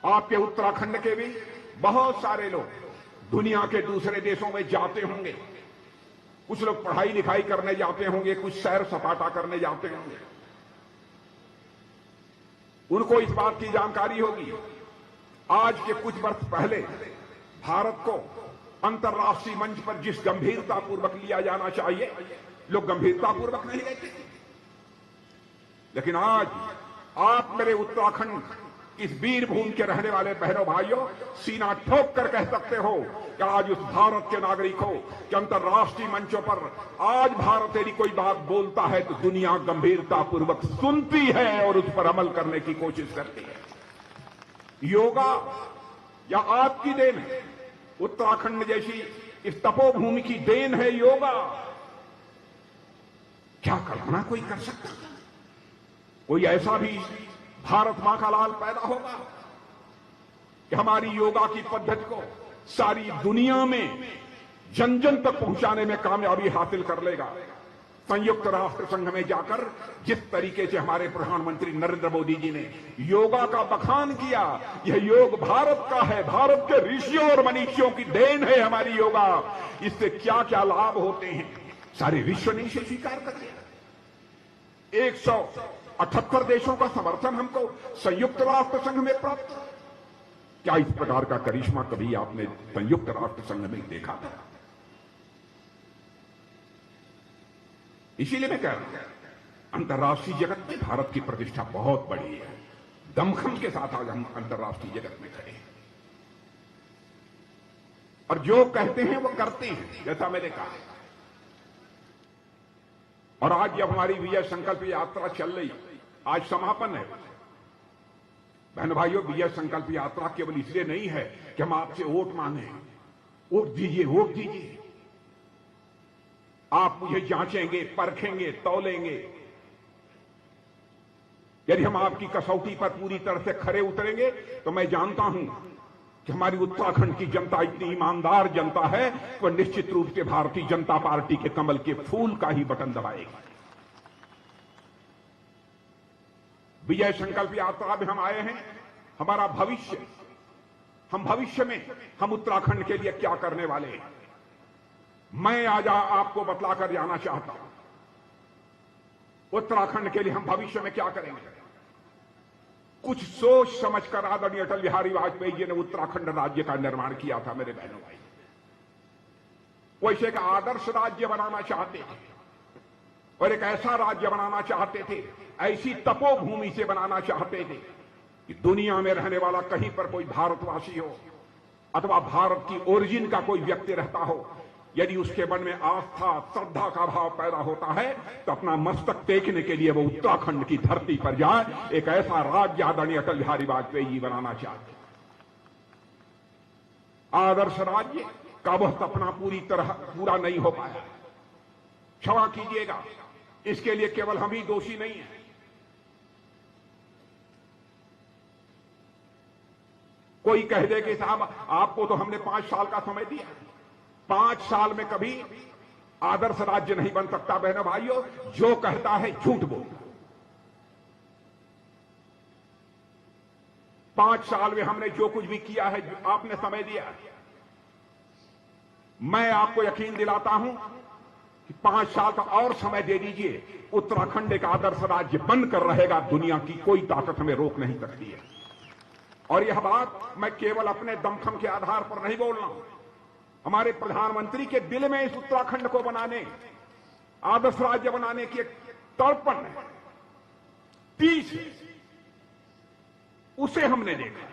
आपके उत्तराखंड के भी बहुत सारे लोग दुनिया के दूसरे देशों में जाते होंगे। कुछ लोग पढ़ाई लिखाई करने जाते होंगे, कुछ सैर सपाटा करने जाते होंगे। उनको इस बात की जानकारी होगी आज के कुछ वर्ष पहले भारत को अंतर्राष्ट्रीय मंच पर जिस गंभीरतापूर्वक लिया जाना चाहिए, लोग गंभीरतापूर्वक नहीं लेते। लेकिन आज आप मेरे उत्तराखंड इस वीर भूमि के रहने वाले बहनों भाइयों सीना ठोक कर कह सकते हो कि आज उस भारत के नागरिकों के अंतर्राष्ट्रीय मंचों पर आज भारत यदि कोई बात बोलता है तो दुनिया गंभीरतापूर्वक सुनती है और उस पर अमल करने की कोशिश करती है। योगा या आपकी देन है, उत्तराखंड जैसी इस तपोभूमि की देन है योगा। क्या कल्पना कोई कर सकता है? कोई ऐसा भी भारत मां का लाल पैदा होगा कि हमारी योगा की पद्धति को सारी दुनिया में जन जन तक पहुंचाने में कामयाबी हासिल कर लेगा। संयुक्त राष्ट्र संघ में जाकर जिस तरीके से हमारे प्रधानमंत्री नरेंद्र मोदी जी ने योगा का बखान किया, यह योग भारत का है, भारत के ऋषियों और मनीषियों की देन है हमारी योगा। इससे क्या क्या लाभ होते हैं सारे विश्व ने इसे स्वीकार कर लिया। 178 देशों का समर्थन हमको संयुक्त राष्ट्र संघ में प्राप्त। क्या इस प्रकार का करिश्मा कभी आपने संयुक्त राष्ट्र संघ में देखा था? इसीलिए मैं कह रहा हूं अंतर्राष्ट्रीय जगत में भारत की प्रतिष्ठा बहुत बड़ी है। दमखम के साथ आज हम अंतर्राष्ट्रीय जगत में खड़े हैं और जो कहते हैं वो करते हैं, जैसा मैंने कहा। और आज जब हमारी विजय संकल्प यात्रा चल रही, आज समापन है। बहन भाइयों, विजय संकल्प यात्रा केवल इसलिए नहीं है कि हम आपसे वोट मांगे, वोट दीजिए, वोट दीजिए। आप मुझे जांचेंगे, परखेंगे, तौलेंगे। यदि हम आपकी कसौटी पर पूरी तरह से खरे उतरेंगे तो मैं जानता हूं कि हमारी उत्तराखंड की जनता इतनी ईमानदार जनता है कि वह निश्चित रूप से भारतीय जनता पार्टी के कमल के फूल का ही बटन दबाएगी। विजय संकल्प यात्रा में हम आए हैं, हमारा भविष्य, हम भविष्य में हम उत्तराखंड के लिए क्या करने वाले हैं, मैं आज आपको बतलाकर जाना चाहता हूं। उत्तराखंड के लिए हम भविष्य में क्या करेंगे, कुछ सोच समझकर आदरणीय अटल बिहारी वाजपेयी जी ने उत्तराखंड राज्य का निर्माण किया था। मेरे बहनों भाई, वो इसे एक आदर्श राज्य बनाना चाहते थे और एक ऐसा राज्य बनाना चाहते थे, ऐसी तपोभूमि से बनाना चाहते थे कि दुनिया में रहने वाला कहीं पर कोई भारतवासी हो अथवा भारत की ओरिजिन का कोई व्यक्ति रहता हो, यदि उसके मन में आस्था, श्रद्धा का भाव पैदा होता है तो अपना मस्तक टेकने के लिए वो उत्तराखंड की धरती पर जाए। एक ऐसा राज्य आदरणीय अटल बिहारी वाजपेयी जी बनाना चाहते। आदर्श राज्य का वह सपना पूरी तरह पूरा नहीं हो पाया। क्षमा कीजिएगा, इसके लिए केवल हम ही दोषी नहीं है। कोई कह दे कि साहब आपको तो हमने 5 साल का समय दिया, 5 साल में कभी आदर्श राज्य नहीं बन सकता। बहनों भाइयों, जो कहता है झूठ बोलता। 5 साल में हमने जो कुछ भी किया है, आपने समय दिया। मैं आपको यकीन दिलाता हूं कि 5 साल का और समय दे दीजिए, उत्तराखंड एक आदर्श राज्य बनकर रहेगा। दुनिया की कोई ताकत हमें रोक नहीं सकती है। और यह बात मैं केवल अपने दमखम के आधार पर नहीं बोल रहा हूं, हमारे प्रधानमंत्री के दिल में इस उत्तराखंड को बनाने, आदर्श राज्य बनाने की एक तड़पण है, तीस है, उसे हमने देखा।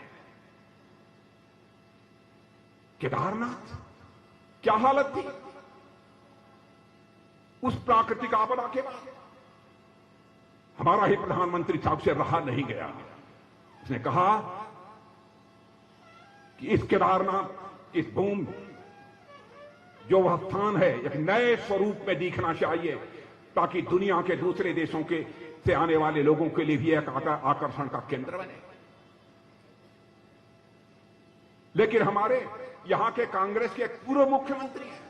केदारनाथ क्या हालत थी उस प्राकृतिक आपदा के बाद। हमारा ही प्रधानमंत्री साहब से रहा नहीं गया, उसने कहा कि इस केदारनाथ, इस भूमि, जो वह स्थान है, एक नए स्वरूप में दिखना चाहिए ताकि दुनिया के दूसरे देशों के से आने वाले लोगों के लिए भी एक आकर्षण का केंद्र बने। लेकिन हमारे यहां के कांग्रेस के एक पूर्व मुख्यमंत्री हैं,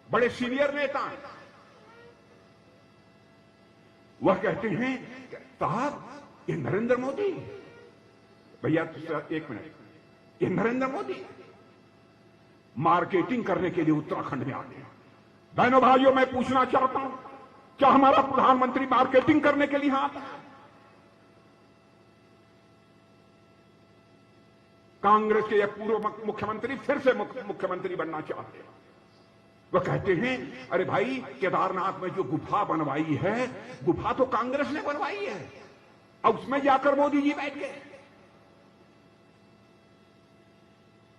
बड़े सीनियर नेता हैं, वह कहते हैं साहब ये नरेंद्र मोदी। भैया एक मिनट, ये नरेंद्र मोदी मार्केटिंग करने के लिए उत्तराखंड में आ गए। बहनों भाइयों, मैं पूछना चाहता हूं, क्या हमारा प्रधानमंत्री मार्केटिंग करने के लिए यहां आता है? कांग्रेस के ये पूर्व मुख्यमंत्री फिर से मुख्यमंत्री बनना चाहते हैं। वो कहते हैं, अरे भाई, केदारनाथ में जो गुफा बनवाई है, गुफा तो कांग्रेस ने बनवाई है, अब उसमें जाकर मोदी जी बैठ गए।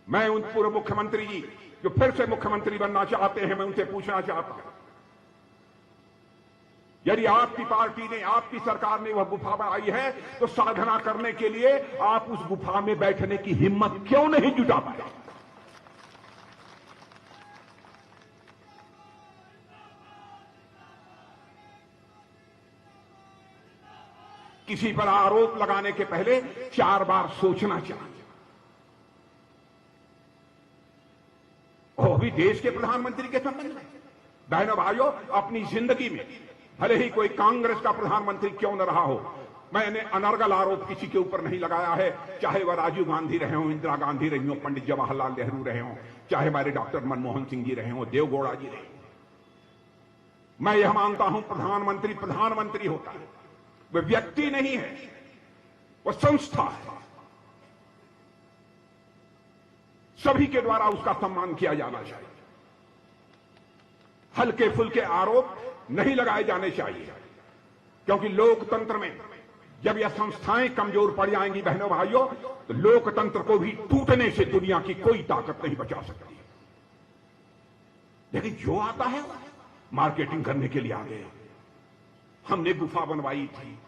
मैं उन पूर्व मुख्यमंत्री जी जो फिर से मुख्यमंत्री बनना चाहते हैं, मैं उनसे पूछना चाहता हूं, यदि आपकी पार्टी ने, आपकी सरकार ने वह गुफा बनाई है, तो साधना करने के लिए आप उस गुफा में बैठने की हिम्मत क्यों नहीं जुटा पाए? किसी पर आरोप लगाने के पहले 4 बार सोचना चाहिए। वो भी देश के प्रधानमंत्री के संबंध में। बहनों भाइयों, अपनी जिंदगी में भले ही कोई कांग्रेस का प्रधानमंत्री क्यों न रहा हो, मैंने अनर्गल आरोप किसी के ऊपर नहीं लगाया है, चाहे वह राजीव गांधी रहे हों, इंदिरा गांधी रही हों, पंडित जवाहरलाल नेहरू रहे हों, चाहे हमारे डॉक्टर मनमोहन सिंह जी रहे हों, देवगौड़ा जी रहे हों। मैं यह मानता हूं, प्रधानमंत्री प्रधानमंत्री होता है, वह व्यक्ति नहीं है, वह संस्था है। सभी के द्वारा उसका सम्मान किया जाना चाहिए। हल्के फुल्के आरोप नहीं लगाए जाने चाहिए, क्योंकि लोकतंत्र में जब यह संस्थाएं कमजोर पड़ जाएंगी, बहनों भाइयों, तो लोकतंत्र को भी टूटने से दुनिया की कोई ताकत नहीं बचा सकती। लेकिन जो आता है मार्केटिंग करने के लिए आ गए। हमने गुफा बनवाई थी,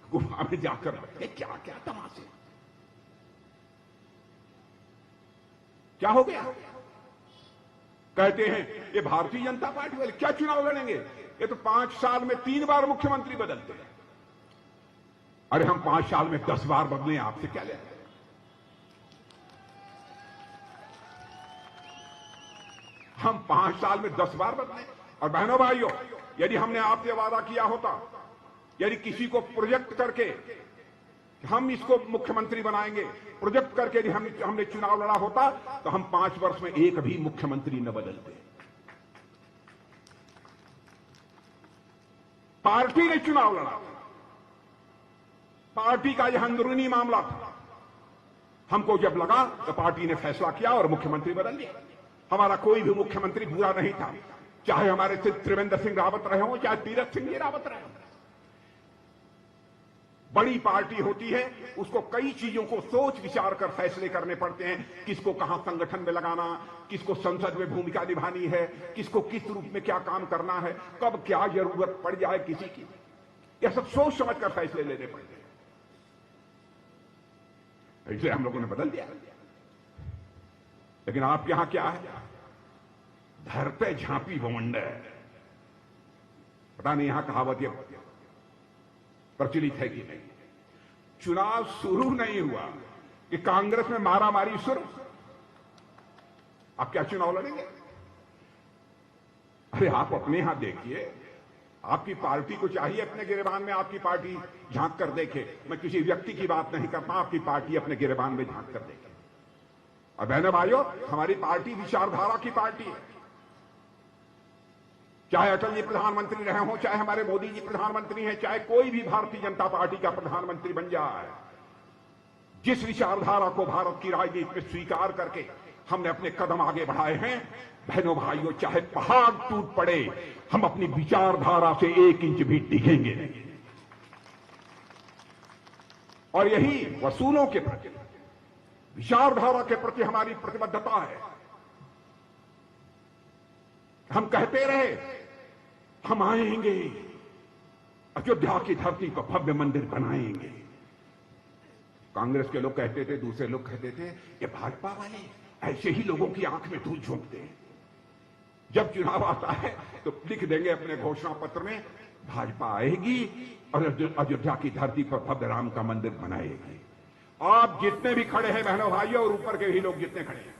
गुफा में जाकर बैठे, क्या क्या तमाशे, क्या हो गया? कहते हैं ये भारतीय जनता पार्टी वाले क्या चुनाव लड़ेंगे, ये तो 5 साल में 3 बार मुख्यमंत्री बदलते हैं। अरे हम 5 साल में 10 बार बदले, आपसे क्या ले? हम 5 साल में 10 बार बदले। और बहनों भाइयों, यदि हमने आपसे वादा किया होता, यदि किसी को प्रोजेक्ट करके हम इसको मुख्यमंत्री बनाएंगे, प्रोजेक्ट करके यदि हमने चुनाव लड़ा होता, तो हम 5 वर्ष में एक भी मुख्यमंत्री न बदलते। पार्टी ने चुनाव लड़ा, पार्टी का यह अंदरूनी मामला था। हमको जब लगा तो पार्टी ने फैसला किया और मुख्यमंत्री बदल दिया। हमारा कोई भी मुख्यमंत्री बुरा नहीं था, चाहे हमारे त्रिवेंद्र सिंह रावत रहे हों, चाहे तीरथ सिंह जी रावत रहे हों। बड़ी पार्टी होती है, उसको कई चीजों को सोच विचार कर फैसले करने पड़ते हैं, किसको कहां संगठन में लगाना, किसको संसद में भूमिका निभानी है, किसको किस रूप में क्या काम करना है, कब क्या जरूरत पड़ जाए किसी की, यह सब सोच समझ कर फैसले लेने पड़ते हैं। इसलिए हम लोगों ने बदल दिया। लेकिन आप यहां क्या है, धर पे झांपी बवंड है। पता नहीं यहां कहावत ये प्रचलित है कि नहीं। चुनाव शुरू नहीं हुआ कि कांग्रेस में मारामारी शुरू। आप क्या चुनाव लड़ेंगे? अरे आप अपने यहां देखिए, आपकी पार्टी को चाहिए अपने गिरेबान में आपकी पार्टी झांक कर देखे। मैं किसी व्यक्ति की बात नहीं करता, आपकी पार्टी अपने गिरेबान में झांक कर देखे। और बहनों भाइयों, हमारी पार्टी विचारधारा की पार्टी है। चाहे अटल जी प्रधानमंत्री रहे हों, चाहे हमारे मोदी जी प्रधानमंत्री हैं, चाहे कोई भी भारतीय जनता पार्टी का प्रधानमंत्री बन जाए, जिस विचारधारा को भारत की राजनीति में स्वीकार करके हमने अपने कदम आगे बढ़ाए हैं, बहनों भाइयों, चाहे पहाड़ टूट पड़े, हम अपनी विचारधारा से 1 इंच भी टिकेंगे नहीं। और यही वसूलों के प्रति, विचारधारा के प्रति हमारी प्रतिबद्धता है। हम कहते रहे हम आएंगे, अयोध्या की धरती पर भव्य मंदिर बनाएंगे। कांग्रेस के लोग कहते थे, दूसरे लोग कहते थे, ये भाजपा वाले ऐसे ही लोगों की आंख में धूल झोंकते हैं। जब चुनाव आता है तो लिख देंगे अपने घोषणा पत्र में, भाजपा आएगी और अयोध्या की धरती पर भव्य राम का मंदिर बनाएगी। आप जितने भी खड़े हैं बहनों भाइयों, और ऊपर के भी लोग जितने खड़े हैं,